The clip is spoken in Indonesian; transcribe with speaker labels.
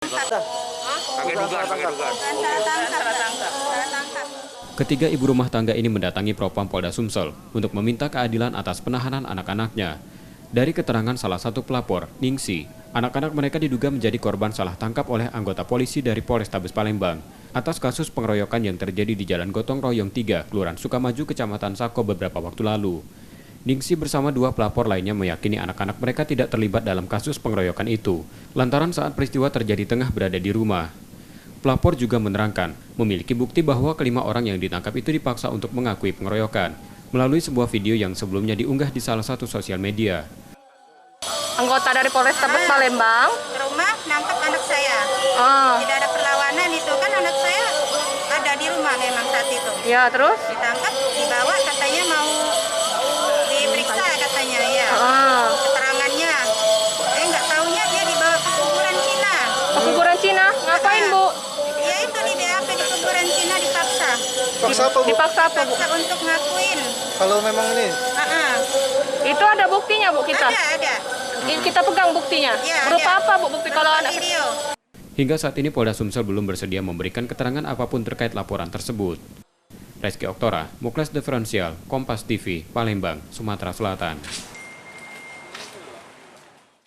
Speaker 1: tangkap.
Speaker 2: Pakai dugaan.
Speaker 1: Salah tangkap.
Speaker 3: Ketiga ibu rumah tangga ini mendatangi Propam Polda Sumsel untuk meminta keadilan atas penahanan anak-anaknya. Dari keterangan salah satu pelapor, Ningsi, anak-anak mereka diduga menjadi korban salah tangkap oleh anggota polisi dari Polrestabes Palembang atas kasus pengeroyokan yang terjadi di Jalan Gotong Royong 3, Kelurahan Sukamaju, Kecamatan Sako beberapa waktu lalu. Ningsi bersama dua pelapor lainnya meyakini anak-anak mereka tidak terlibat dalam kasus pengeroyokan itu, lantaran saat peristiwa terjadi tengah berada di rumah. Pelapor juga menerangkan memiliki bukti bahwa kelima orang yang ditangkap itu dipaksa untuk mengakui pengeroyokan melalui sebuah video yang sebelumnya diunggah di salah satu sosial media.
Speaker 4: Anggota dari Polrestabes Palembang
Speaker 1: Ke rumah nangkap anak saya.
Speaker 4: oh
Speaker 1: Tidak ada perlawanan itu kan anak saya ada di rumah memang saat itu.
Speaker 4: ya terus
Speaker 1: Ditangkap, dibawa katanya mau diperiksa katanya ya.
Speaker 4: oh
Speaker 1: Keterangannya. Nggak taunya dia dibawa ke kuburan Cina.
Speaker 4: ke kuburan Cina ngapain Bu?
Speaker 1: Ya itu di BAP di kuburan Cina dipaksa.
Speaker 5: Paksa apa, Bu?
Speaker 4: Dipaksa apa Bu?
Speaker 1: Paksa untuk ngakuin.
Speaker 5: Kalau memang ini,
Speaker 4: Itu ada buktinya Bu kita?
Speaker 1: Ada.
Speaker 4: Kita pegang buktinya.
Speaker 1: Ya,
Speaker 4: Berupa
Speaker 1: ada.
Speaker 4: apa Bu bukti kalau anak
Speaker 1: Video.
Speaker 3: Hingga saat ini Polda Sumsel belum bersedia memberikan keterangan apapun terkait laporan tersebut. Reski Oktora, Muklas Diferensial, Kompas TV, Palembang, Sumatera Selatan.